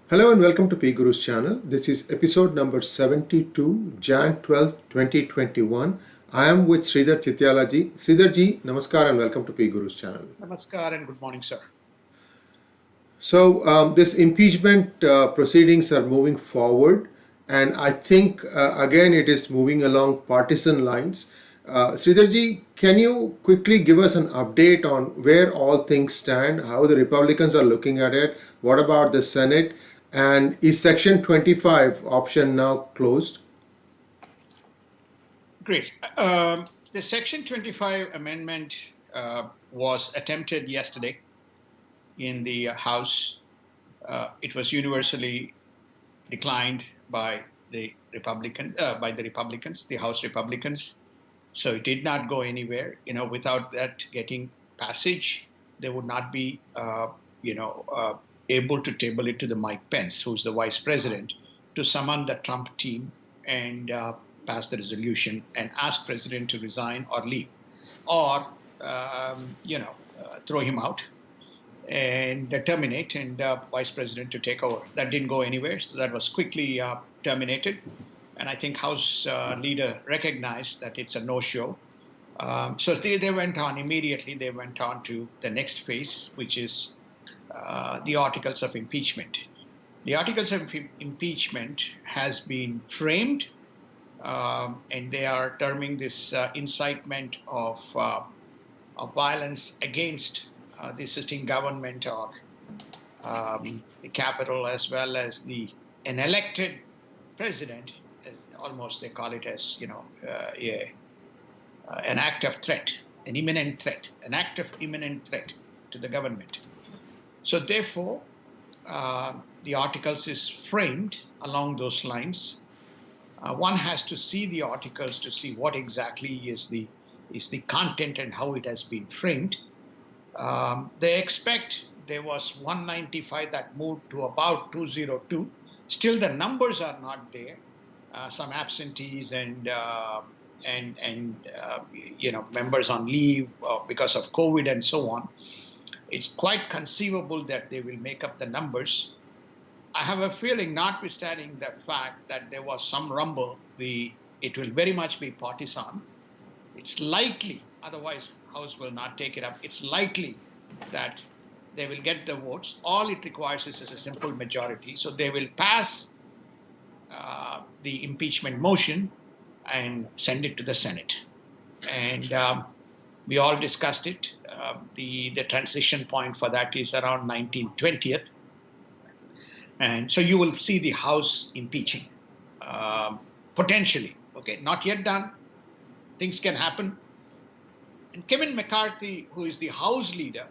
Hello and welcome to PGurus channel. This is episode number 72, Jan 12th, 2021. I am with Sridhar Chityalaji. Sridharji, namaskar and welcome to PGurus channel. Namaskar and good morning, sir. So this impeachment proceedings are moving forward, and I think again it is moving along partisan lines. Sridharji, can you quickly give us an update on where all things stand, how the Republicans are looking at it? What about the Senate? And is Section 25 option now closed? Great. The Section 25 amendment was attempted yesterday in the House. It was universally declined by the Republicans, the House Republicans. So it did not go anywhere. Without that getting passage, they would not be, able to table it to the Mike Pence, who's the vice president, to summon the Trump team and pass the resolution and ask president to resign or leave, or throw him out and terminate and vice president to take over. That didn't go anywhere, so that was quickly terminated. And I think House leader recognized that it's a no-show. So they went on immediately. They went on to the next phase, which is the articles of impeachment. The articles of impeachment has been framed, and they are terming this incitement of violence against the sitting government or the capital, as well as an elected president. Almost they call it as an act of threat, an imminent threat, an act of imminent threat to the government. So therefore, the articles is framed along those lines. One has to see the articles to see what exactly is the content and how it has been framed. They expect there was 195 that moved to about 202. Still, the numbers are not there. Some absentees and members on leave because of COVID and so on. It's quite conceivable that they will make up the numbers. I have a feeling, notwithstanding the fact that there was some rumble, it will very much be partisan. It's likely, otherwise House will not take it up. It's likely that they will get the votes. All it requires is a simple majority. So they will pass the impeachment motion and send it to the Senate. And we all discussed it. The transition point for that is around 1920th. And so you will see the House impeaching, potentially. Okay, not yet done. Things can happen. And Kevin McCarthy, who is the House leader,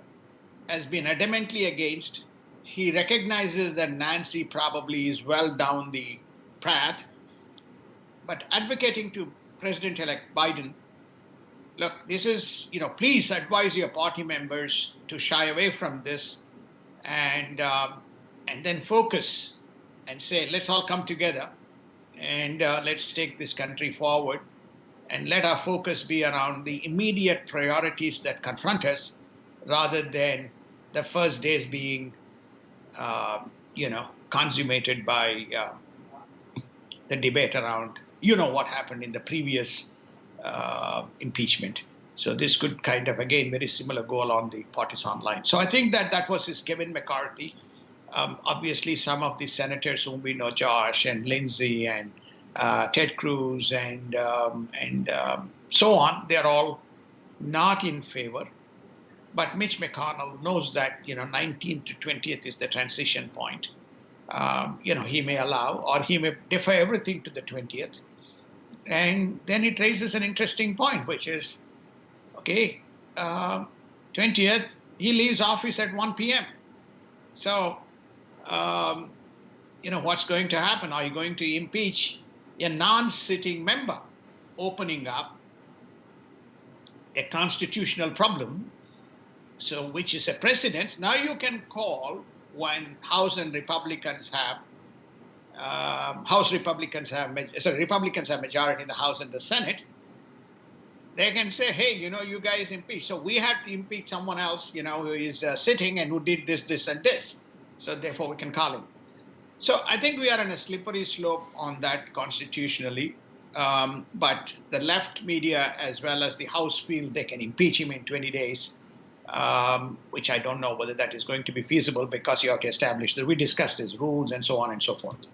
has been adamantly against. He recognizes that Nancy probably is well down the path, but advocating to President-elect Biden, look, this is, please advise your party members to shy away from this and then focus and say, let's all come together and let's take this country forward and let our focus be around the immediate priorities that confront us rather than the first days being, consummated by the debate around, what happened in the previous impeachment. So this could kind of, again, very similar, go along the partisan line. So I think that was his Kevin McCarthy. Obviously, some of the senators whom we know, Josh and Lindsey and Ted Cruz and so on, they're all not in favor. But Mitch McConnell knows that 19th to 20th is the transition point. He may allow or he may defer everything to the 20th. And then it raises an interesting point, which is, okay, 20th, he leaves office at 1 p.m. So, what's going to happen? Are you going to impeach a non-sitting member, opening up a constitutional problem, so which is a precedent? Now you can call when Republicans have majority in the House and the Senate. They can say, hey, you guys impeach. So we have to impeach someone else, who is sitting and who did this, this, and this. So therefore we can call him. So I think we are on a slippery slope on that constitutionally. But the left media, as well as the House, feel they can impeach him in 20 days, which I don't know whether that is going to be feasible, because you have to establish that we discussed his rules and so on and so forth.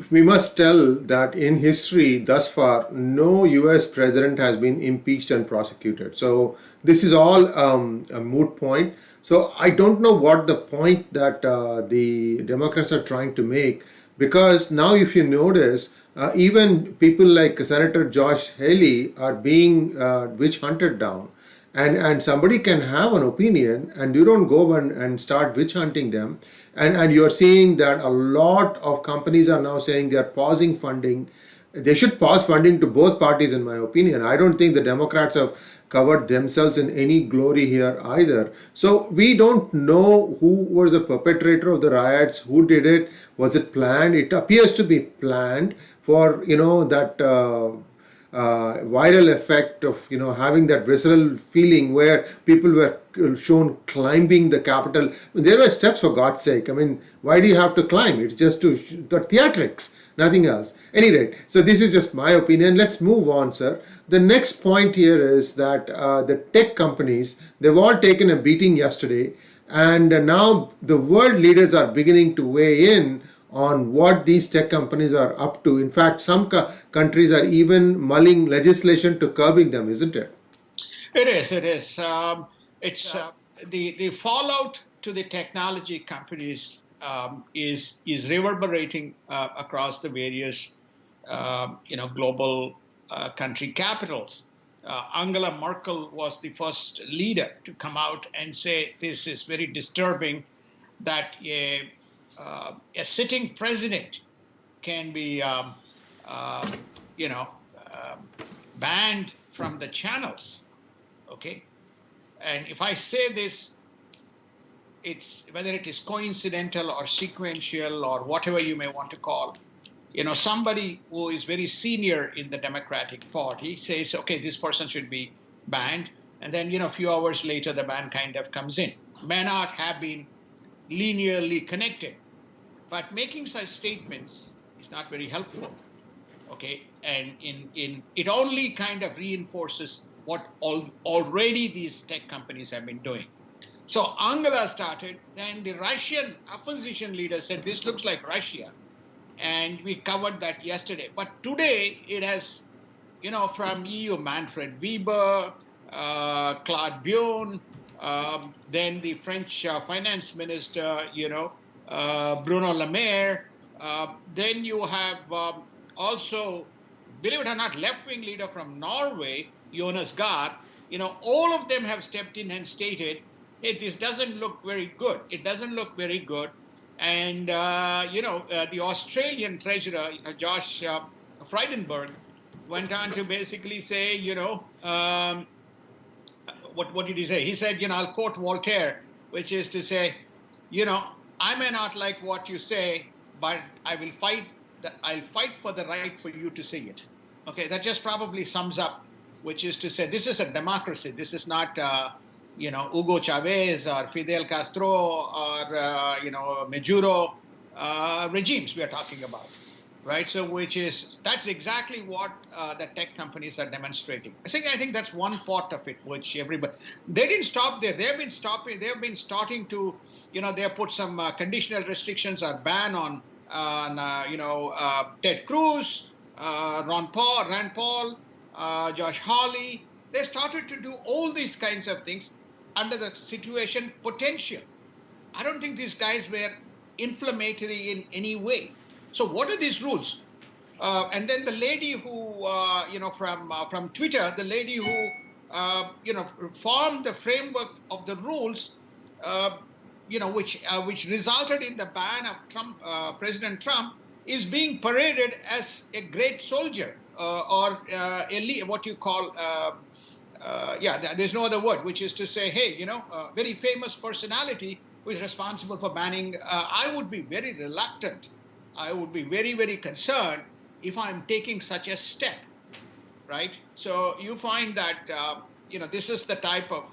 We must tell that in history thus far, no US president has been impeached and prosecuted. So this is all a moot point. So I don't know what the point that the Democrats are trying to make, because now, if you notice, even people like Senator Josh Haley are being witch hunted down, and somebody can have an opinion and you don't go and start witch hunting them, and you're seeing that a lot of companies are now saying they're pausing funding. They should pause funding to both parties, in my opinion. I don't think the Democrats have covered themselves in any glory here either. So we don't know who was the perpetrator of the riots, who did it, was it planned? It appears to be planned for, that viral effect of, having that visceral feeling where people were shown climbing the Capitol. There were steps, for God's sake. I mean, why do you have to climb? It's just to the theatrics, nothing else. Anyway, so this is just my opinion. Let's move on, sir. The next point here is that the tech companies, they've all taken a beating yesterday, and now the world leaders are beginning to weigh in on what these tech companies are up to. In fact, some countries are even mulling legislation to curbing them, isn't it? It is. It is. It's the fallout to the technology companies is reverberating across the various global country capitals. Angela Merkel was the first leader to come out and say this is very disturbing that a sitting president can be you know banned from the channels. Okay, and if I say this, it's whether it is coincidental or sequential or whatever you may want to call, somebody who is very senior in the Democratic Party says, okay, this person should be banned, and then a few hours later the ban kind of comes in. May not have been linearly connected, but making such statements is not very helpful. Okay, and in it only kind of reinforces what already these tech companies have been doing. So Angela started, then the Russian opposition leader said this looks like Russia, and we covered that yesterday. But today it has, from EU, Manfred Weber, Claude Vion, then the French finance minister, Bruno Le Maire. Then you have also, believe it or not, left-wing leader from Norway, Jonas Gahr. All of them have stepped in and stated, hey, this doesn't look very good. It doesn't look very good. And, the Australian treasurer, Josh Frydenberg, went on to basically say, what did he say? He said, I'll quote Voltaire, which is to say, I may not like what you say, but I'll fight for the right for you to say it. Okay, that just probably sums up, which is to say, this is a democracy. This is not, Hugo Chavez or Fidel Castro or, Maduro regimes we are talking about, right? So, that's exactly what the tech companies are demonstrating. I think that's one part of it, which everybody, they didn't stop there. They've been starting to, they have put some conditional restrictions or ban on Ted Cruz, Rand Paul, Josh Hawley. They started to do all these kinds of things under the situation potential. I don't think these guys were inflammatory in any way. So what are these rules? And then the lady who, from Twitter, the lady who, formed the framework of the rules, which resulted in the ban of President Trump, is being paraded as a great soldier or what you call, there's no other word, which is to say, hey, a very famous personality who is responsible for banning. I would be very reluctant. I would be very, very concerned if I'm taking such a step, right? So you find that, this is the type of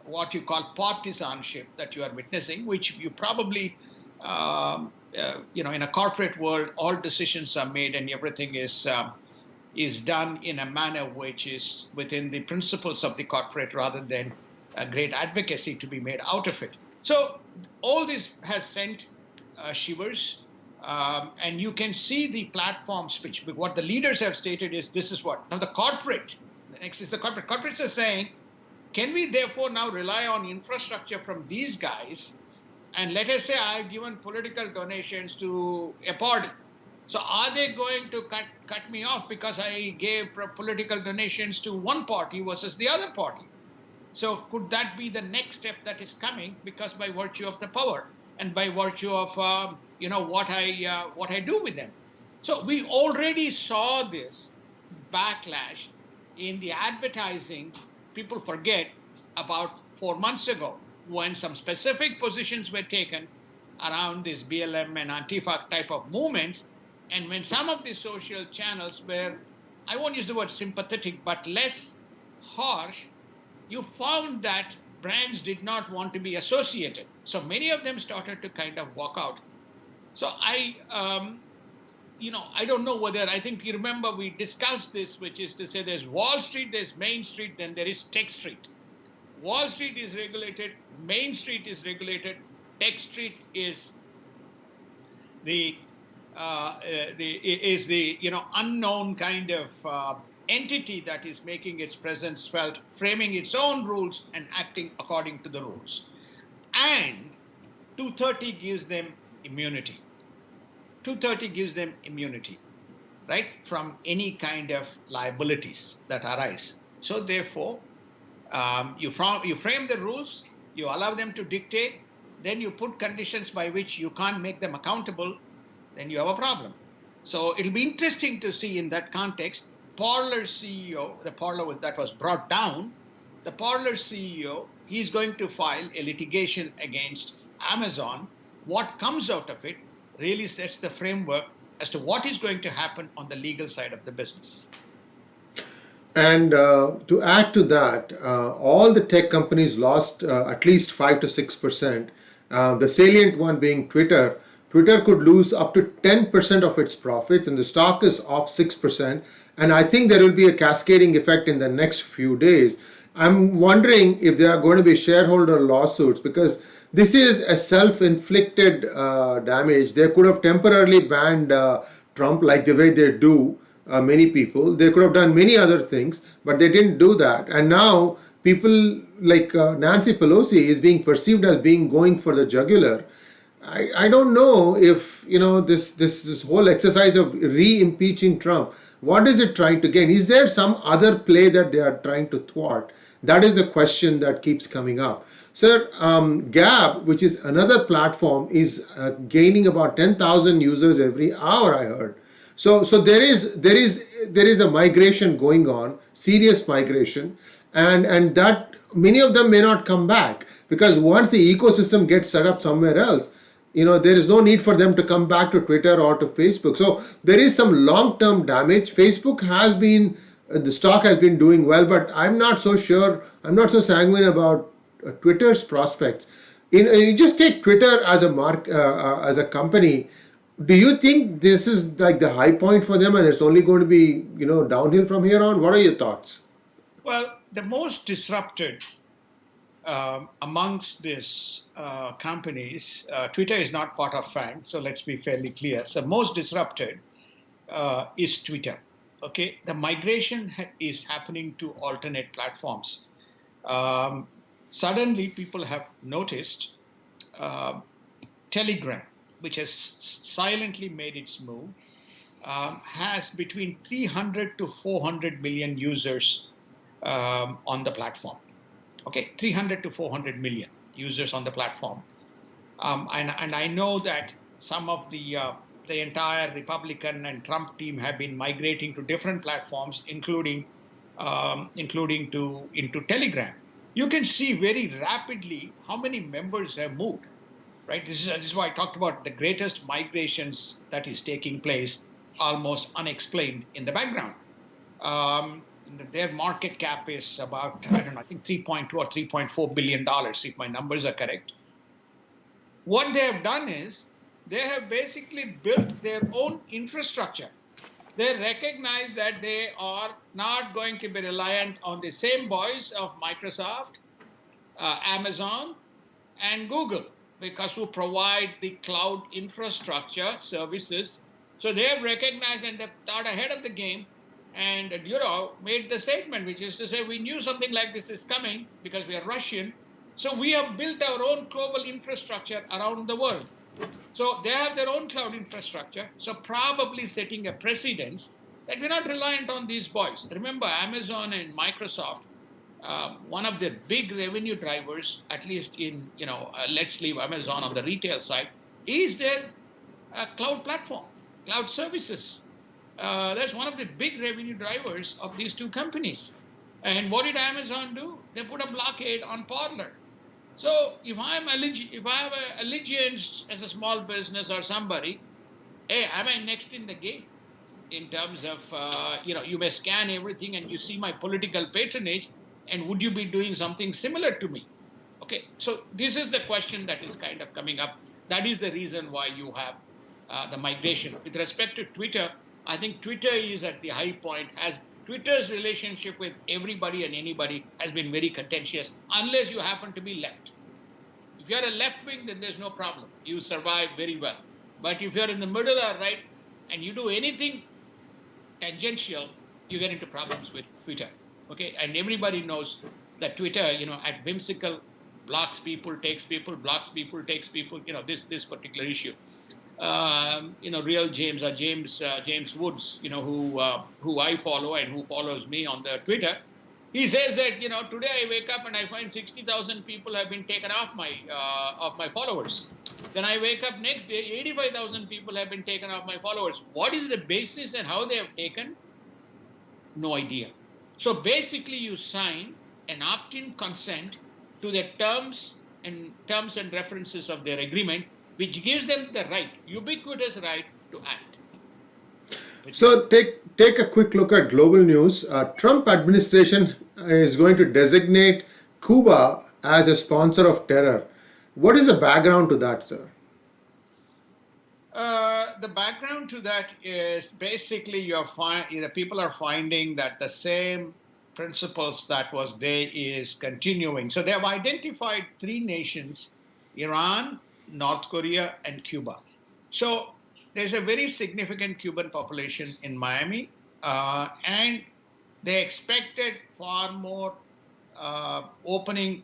what you call partisanship that you are witnessing, which you probably in a corporate world, all decisions are made and everything is done in a manner which is within the principles of the corporate rather than a great advocacy to be made out of it. So all this has sent shivers, and you can see the platform speech. But what the leaders have stated is this is what now the next is the corporate. Corporates are saying, can we therefore now rely on infrastructure from these guys? And let us say I've given political donations to a party. So are they going to cut me off because I gave political donations to one party versus the other party? So could that be the next step that is coming? Because by virtue of the power and by virtue of what I do with them. So we already saw this backlash in the advertising. People forget about 4 months ago when some specific positions were taken around this BLM and Antifa type of movements, and when some of the social channels were, I won't use the word sympathetic, but less harsh, you found that brands did not want to be associated. So many of them started to kind of walk out. So I don't know whether, I think you remember we discussed this, which is to say there's Wall Street, there's Main Street, then there is Tech Street. Wall Street is regulated, Main Street is regulated, Tech Street is the unknown kind of entity that is making its presence felt, framing its own rules and acting according to the rules. And 230 gives them immunity. 230 gives them immunity, right, from any kind of liabilities that arise. So therefore, you frame the rules, you allow them to dictate, then you put conditions by which you can't make them accountable, then you have a problem. So it'll be interesting to see in that context, Parler CEO, the Parler that was brought down, the Parler CEO, he's going to file a litigation against Amazon. What comes out of it really sets the framework as to what is going to happen on the legal side of the business. And to add to that, all the tech companies lost at least 5 to 6%. The salient one being Twitter. Twitter could lose up to 10% of its profits, and the stock is off 6%. And I think there will be a cascading effect in the next few days. I'm wondering if there are going to be shareholder lawsuits, because this is a self-inflicted damage. They could have temporarily banned Trump like the way they do many people. They could have done many other things, but they didn't do that. And now people like Nancy Pelosi is being perceived as being going for the jugular. I don't know if this whole exercise of re-impeaching Trump, what is it trying to gain? Is there some other play that they are trying to thwart? That is the question that keeps coming up. Sir, Gab, which is another platform, is gaining about 10,000 users every hour, I heard. So there is a migration going on, serious migration, and that many of them may not come back, because once the ecosystem gets set up somewhere else, there is no need for them to come back to Twitter or to Facebook. So there is some long-term damage. Facebook has been, the stock has been doing well, but I'm not so sure, I'm not so sanguine about Twitter's prospects. You just take Twitter as as a company. Do you think this is like the high point for them and it's only going to be, downhill from here on? What are your thoughts? Well, the most disrupted amongst these companies, Twitter is not part of FANG, so let's be fairly clear. So most disrupted is Twitter. Okay, the migration is happening to alternate platforms. Suddenly, people have noticed Telegram, which has silently made its move, has between 300 to 400 million users on the platform. Okay, 300 to 400 million users on the platform. And I know that some of the entire Republican and Trump team have been migrating to different platforms, including into Telegram. You can see very rapidly how many members have moved. Right. This is why I talked about the greatest migrations that is taking place, almost unexplained in the background. Their market cap is about, I don't know, I think 3.2 or 3.4 billion dollars, if my numbers are correct. What they have done is they have basically built their own infrastructure. They recognize that they are not going to be reliant on the same boys of Microsoft, Amazon, and Google, because who provide the cloud infrastructure services. So they have recognized and they've thought ahead of the game, and made the statement, which is to say, we knew something like this is coming because we are Russian. So we have built our own global infrastructure around the world. So they have their own cloud infrastructure. So probably setting a precedence that we're not reliant on these boys. Remember, Amazon and Microsoft, one of the big revenue drivers, at least in, let's leave Amazon on the retail side, is their cloud platform, cloud services. That's one of the big revenue drivers of these two companies. And what did Amazon do? They put a blockade on Parler. So if I have an allegiance as a small business or somebody, hey, am I next in the game? In terms of, you may scan everything and you see my political patronage, and would you be doing something similar to me? Okay, so this is the question that is kind of coming up. That is the reason why you have the migration. With respect to Twitter, I think Twitter is at the high point. As Twitter's relationship with everybody and anybody has been very contentious, unless you happen to be left. If you're a left wing, then there's no problem. You survive very well. But if you're in the middle or right, and you do anything tangential, you get into problems with Twitter. Okay, and everybody knows that Twitter, at whimsical, blocks people, takes people, blocks people, takes people. This particular issue. Real James or James Woods, who I follow and who follows me on the Twitter, he says that today I wake up and I find 60,000 people have been taken off my followers. Then I wake up next day, 85,000 people have been taken off my followers. What is the basis and how they have taken? No idea. So basically, you sign an opt-in consent to the terms and references of their agreement, which gives them the right, ubiquitous right to act. So take a quick look at global news. Trump administration is going to designate Cuba as a sponsor of terror. What is the background to that, sir? The background to that is basically people are finding that the same principles that was there is continuing. So they have identified three nations: Iran, North Korea, and Cuba. So there's a very significant Cuban population in Miami, and they expected far more opening,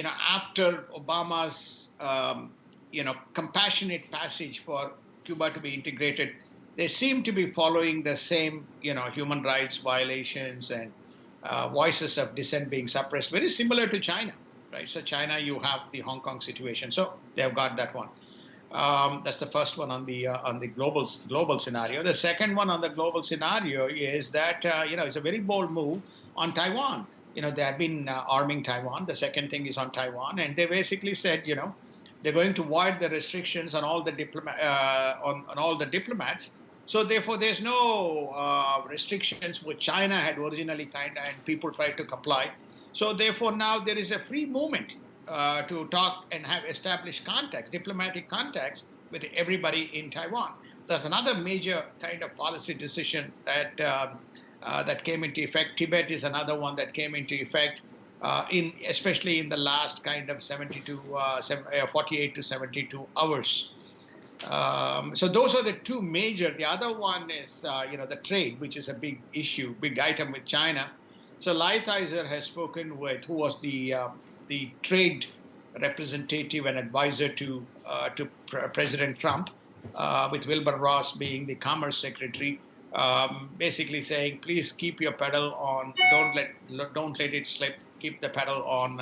after Obama's, compassionate passage for Cuba to be integrated. They seem to be following the same, human rights violations and voices of dissent being suppressed, very similar to China, right? So China, you have the Hong Kong situation. So they've got that one. That's the first one on the global scenario. The second one on the global scenario is that it's a very bold move on Taiwan. They have been arming Taiwan. The second thing is on Taiwan, and they basically said they're going to void the restrictions on all the diplomats. So therefore, there's no restrictions which China had originally and people tried to comply. So therefore, now there is a free movement to talk and have established contacts, diplomatic contacts with everybody in Taiwan. That's another major kind of policy decision that came into effect. Tibet is another one that came into effect, especially in the last kind of 48 to 72 hours. So those are the two major. The other one is the trade, which is a big issue, big item with China. So Iyer has spoken with, who was the trade representative and advisor to President Trump, with Wilbur Ross being the Commerce Secretary, basically saying, please keep your pedal on, don't let it slip, keep the pedal on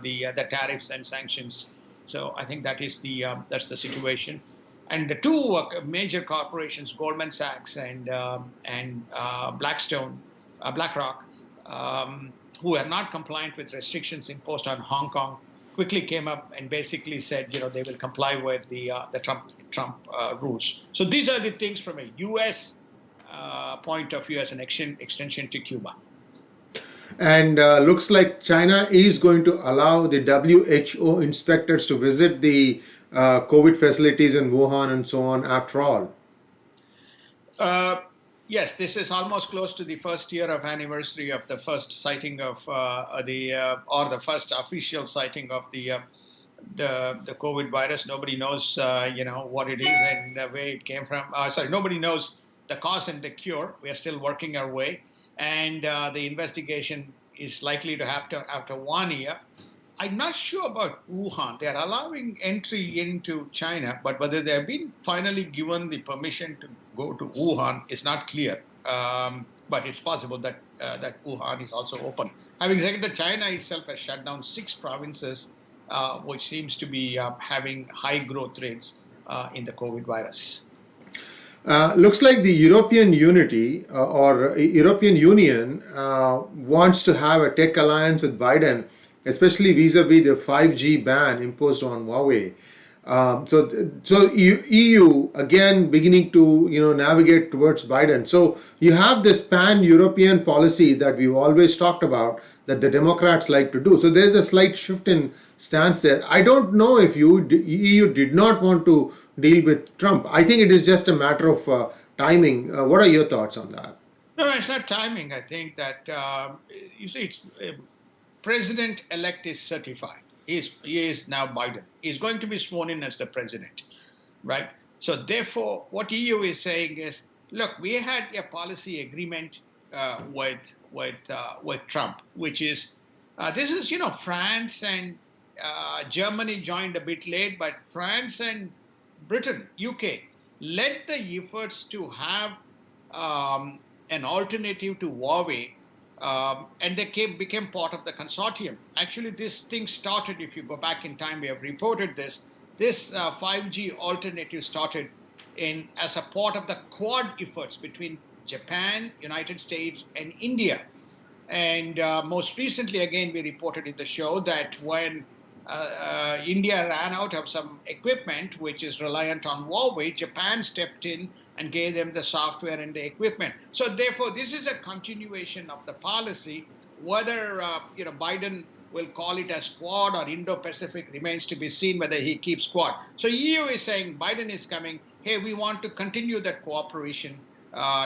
the tariffs and sanctions. So I think that's the situation. And the two major corporations, Goldman Sachs and BlackRock, who are not compliant with restrictions imposed on Hong Kong, quickly came up and basically said, they will comply with the Trump rules. So these are the things from a U.S. Point of view as an extension to Cuba. And looks like China is going to allow the WHO inspectors to visit the COVID facilities in Wuhan and so on after all. Uh, yes, this is almost close to the first year of anniversary of the first sighting of or the first official sighting of the COVID virus. Nobody knows, what it is and where it came from. Sorry, nobody knows the cause and the cure. We are still working our way, and the investigation is likely to happen after 1 year. I'm not sure about Wuhan. They are allowing entry into China, but whether they have been finally given the permission to go to Wuhan is not clear. But it's possible that that Wuhan is also open. Having said that, China itself has shut down 6 provinces, which seems to be having high growth rates in the COVID virus. Looks like the European Unity or European Union wants to have a tech alliance with Biden, especially vis-a-vis the 5G ban imposed on Huawei. So EU again beginning to navigate towards Biden. So you have this pan-European policy that we've always talked about that the Democrats like to do. So there's a slight shift in stance there. I don't know if EU did not want to deal with Trump. I think it is just a matter of timing. What are your thoughts on that? No, it's not timing. I think that you see, it's president-elect is certified. He is now Biden. He's going to be sworn in as the president, right? So therefore, what EU is saying is, look, we had a policy agreement with Trump, which is this is France and Germany joined a bit late, but France and Britain, UK, led the efforts to have an alternative to Huawei, and they became part of the consortium. Actually, this thing started, if you go back in time, we have reported this. This 5G alternative started as a part of the Quad efforts between Japan, United States, and India. And most recently, again, we reported in the show that when India ran out of some equipment which is reliant on Huawei, Japan stepped in and gave them the software and the equipment. So therefore, this is a continuation of the policy. Whether Biden will call it as Quad or Indo-Pacific remains to be seen, whether he keeps Quad. So EU is saying Biden is coming, hey, we want to continue that cooperation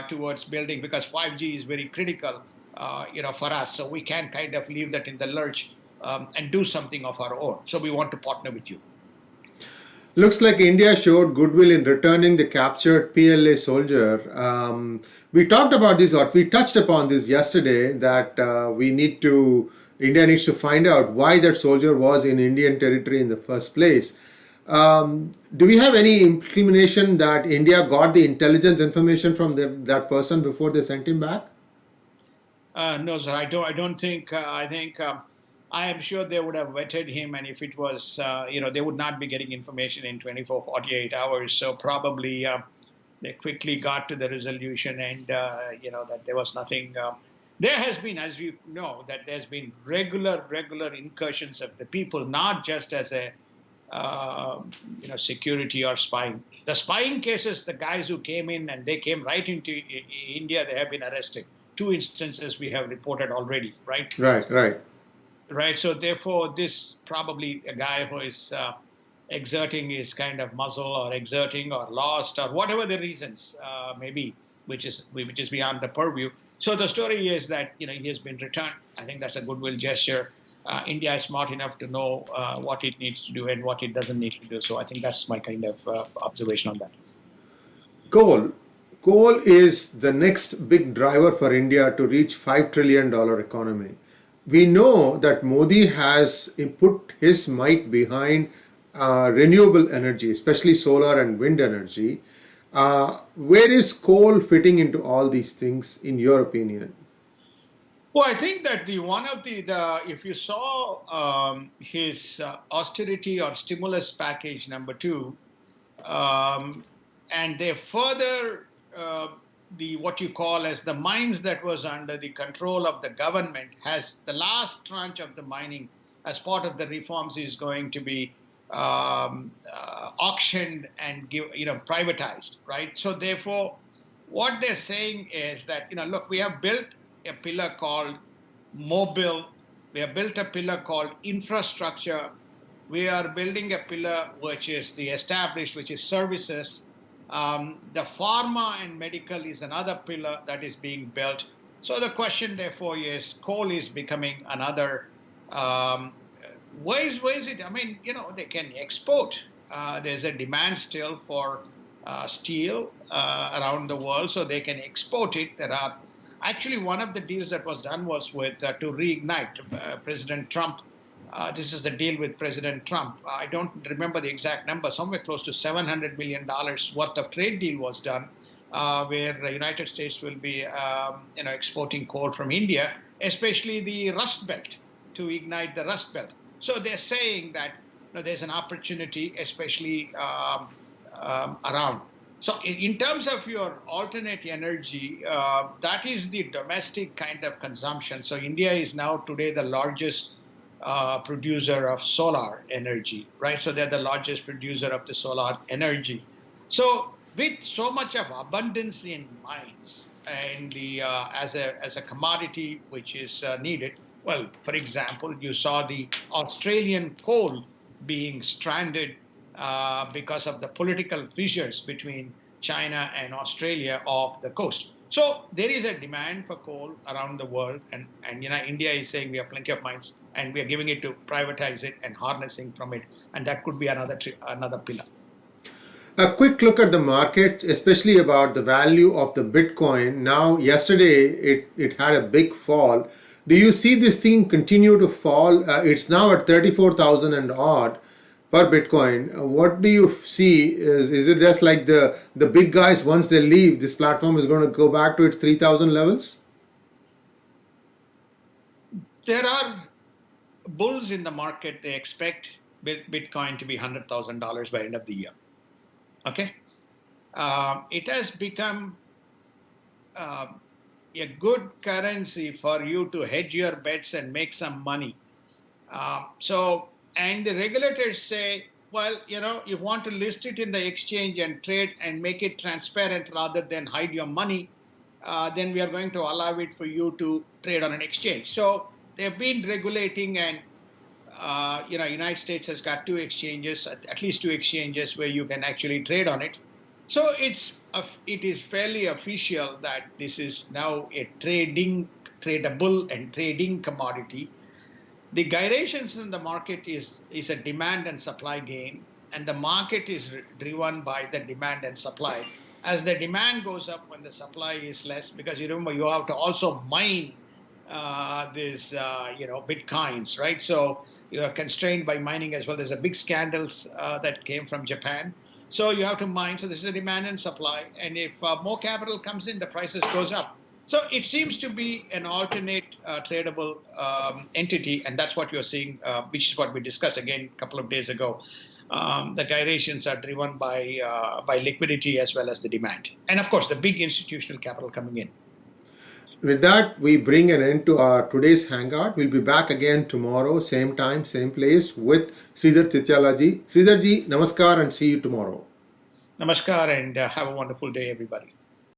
towards building, because 5G is very critical for us. So we can't kind of leave that in the lurch and do something of our own. So we want to partner with you. Looks like India showed goodwill in returning the captured PLA soldier. We talked about this, or we touched upon this yesterday, that India needs to find out why that soldier was in Indian territory in the first place. Do we have any inclination that India got the intelligence information from that person before they sent him back? No, sir, I don't think. I think I am sure they would have vetted him, and if it was, they would not be getting information in 24, 48 hours. So probably they quickly got to the resolution, and that there was nothing. There has been, as you know, that there's been regular incursions of the people, not just as a security or spying. The spying cases, the guys who came in and they came right into India, they have been arrested. 2 instances we have reported already, right? Right. So therefore, this probably a guy who is exerting his kind of muscle, or exerting, or lost, or whatever the reasons may be, which is beyond the purview. So the story is that he has been returned. I think that's a goodwill gesture. India is smart enough to know what it needs to do and what it doesn't need to do. So I think that's my kind of observation on that. Coal is the next big driver for India to reach $5 trillion economy. We know that Modi has put his might behind renewable energy, especially solar and wind energy. Where is coal fitting into all these things, in your opinion? Well, I think that one of the if you saw his austerity or stimulus package number 2, and they further what you call as the mines that was under the control of the government, has the last tranche of the mining as part of the reforms is going to be auctioned and privatized, right? So therefore, what they're saying is that look, we have built a pillar called mobile, we have built a pillar called infrastructure, we are building a pillar which is the established, which is services. The pharma and medical is another pillar that is being built. So the question, therefore, is coal is becoming another. Um, why is it? I mean, they can export. There's a demand still for steel around the world, so they can export it. There are actually one of the deals that was done was with to reignite President Trump. This is a deal with President Trump. I don't remember the exact number. Somewhere close to $700 million worth of trade deal was done, where the United States will be, exporting coal from India, especially the Rust Belt, to ignite the Rust Belt. So they're saying that there's an opportunity, especially around. So in terms of your alternate energy, that is the domestic kind of consumption. So India is now today the largest producer of solar energy, right? So they're the largest producer of the solar energy. So with so much of abundance in mines and the as a commodity which is needed, well, for example, you saw the Australian coal being stranded because of the political fissures between China and Australia off the coast. So there is a demand for coal around the world, and India is saying we have plenty of mines, and we are giving it to privatize it and harnessing from it, and that could be another pillar. A quick look at the markets, especially about the value of the Bitcoin. Now, yesterday it had a big fall. Do you see this thing continue to fall? It's now at 34,000 and odd per Bitcoin. What do you see? Is it just like the big guys, once they leave, this platform is going to go back to its 3,000 levels? There are bulls in the market. They expect Bitcoin to be $100,000 by end of the year. Okay, it has become a good currency for you to hedge your bets and make some money. And the regulators say, well, you want to list it in the exchange and trade and make it transparent rather than hide your money, then we are going to allow it for you to trade on an exchange. So they've been regulating, and United States has got at least two exchanges where you can actually trade on it. So it is fairly official that this is now a tradable and trading commodity. The gyrations in the market is a demand and supply game, and the market is driven by the demand and supply. As the demand goes up when the supply is less, because you remember you have to also mine these bitcoins, right? So you are constrained by mining as well. There's a big scandals that came from Japan. So you have to mine. So this is a demand and supply. And if more capital comes in, the prices goes up. So it seems to be an alternate tradable entity, and that's what you're seeing, which is what we discussed again a couple of days ago. The gyrations are driven by liquidity as well as the demand, and of course the big institutional capital coming in. With that, we bring an end to our today's hangout. We'll be back again tomorrow, same time, same place, with Sridhar Tityalaji. Sridharji, namaskar, and see you tomorrow. Namaskar, and have a wonderful day, everybody.